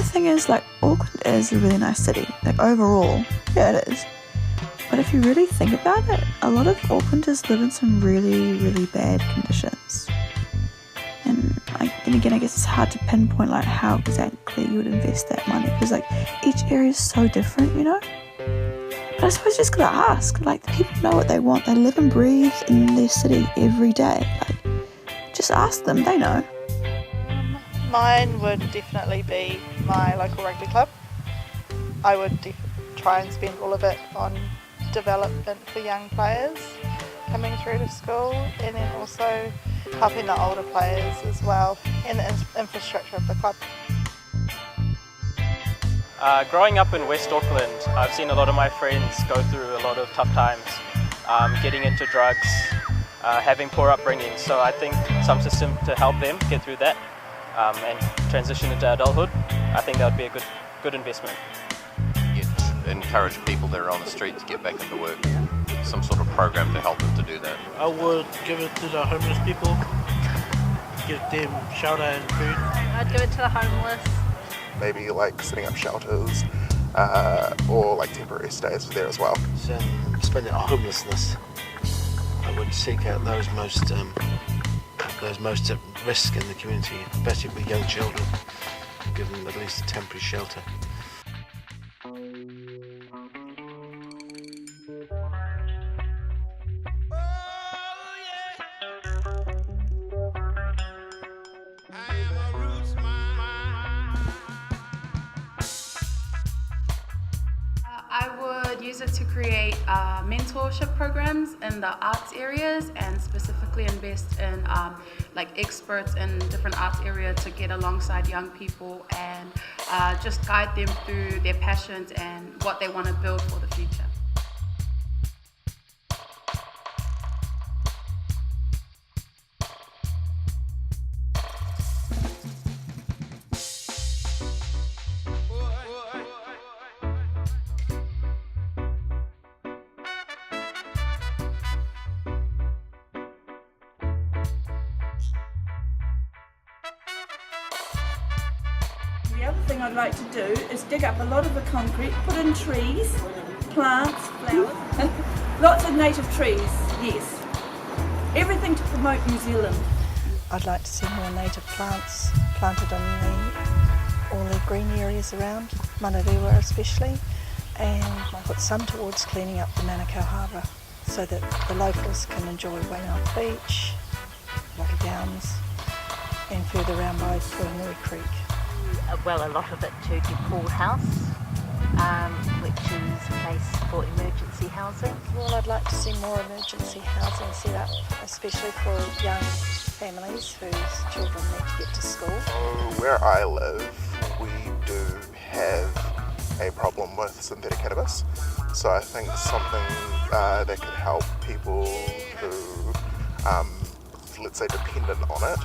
the thing is, like, Auckland is a really nice city. Like, overall, yeah, it is. But if you really think about it, a lot of Aucklanders live in some really, really bad conditions. And then again, I guess it's hard to pinpoint like how exactly you would invest that money, because like each area is so different, you know? But I suppose you just gotta ask. Like, the people know what they want. They live and breathe in their city every day. Like, just ask them, they know. Mine would definitely be my local rugby club. I would try and spend all of it on development for young players coming through to school, and then also helping the older players as well, and the infrastructure of the club. Growing up in West Auckland, I've seen a lot of my friends go through a lot of tough times, getting into drugs, having poor upbringing, so I think some system to help them get through that and transition into adulthood, I think that would be a good investment. Encourage people that are on the street to get back into work, some sort of program to help them to do that. I would give it to the homeless people, give them shelter and food. I'd give it to the homeless. Maybe like setting up shelters or like temporary stays there as well. So spend it on homelessness. I would seek out those most at risk in the community, especially with young children, and give them at least a temporary shelter. I would use it to create mentorship programs in the arts areas, and specifically invest in like experts in different arts areas to get alongside young people and just guide them through their passions and what they want to build for the future. The other thing I'd like to do is dig up a lot of the concrete, put in trees, plants, flowers, lots of native trees, yes. Everything to promote New Zealand. I'd like to see more native plants planted on all the green areas around, Manarewa especially, and I put some towards cleaning up the Manukau Harbour so that the locals can enjoy Waingawa Beach, Rocky Downs, and further around by Puanui Creek. Well, a lot of it to the pool house, which is a place for emergency housing. Well, I'd like to see more emergency housing set up, especially for young families whose children need to get to school. Where I live, we do have a problem with synthetic cannabis, so I think something that could help people who, let's say, dependent on it.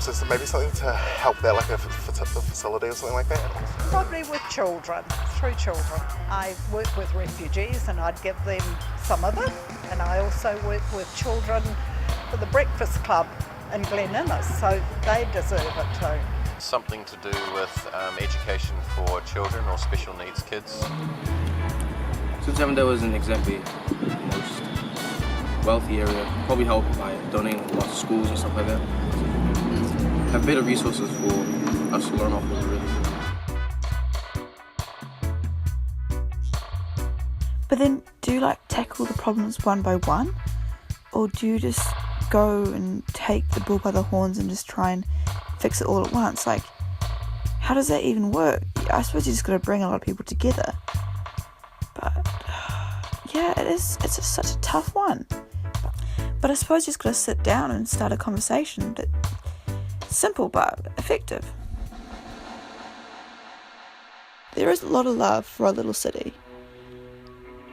So maybe something to help there, like a facility or something like that. Probably with children, through children. I work with refugees and I'd give them some of it, and I also work with children for the Breakfast Club in Glen Innes, so they deserve it too. Something to do with education for children or special needs kids. Since Avondale was an example, the most wealthy area, probably help by donating lots of schools and stuff like that. Have better resources for us to learn off of, really. But then, do you like tackle the problems one by one? Or do you just go and take the bull by the horns and just try and fix it all at once? Like, how does that even work? I suppose you just got to bring a lot of people together. But, yeah, it's just such a tough one. But I suppose you just got to sit down and start a conversation. Simple but effective. There is a lot of love for our little city.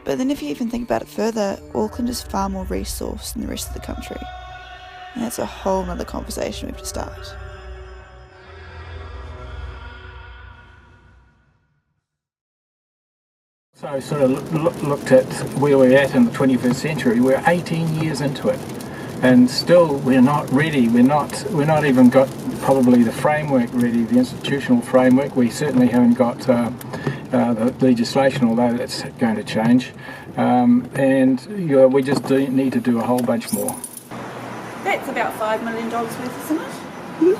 But then if you even think about it further, Auckland is far more resourced than the rest of the country. And that's a whole nother conversation we have to start. So I sort of looked at where we're at in the 21st century. We're 18 years into it. and still we're not ready. We're not even got probably the framework ready, the institutional framework. We certainly haven't got the legislation, although that's going to change, and we just need to do a whole bunch more. That's about $5 million worth, isn't it?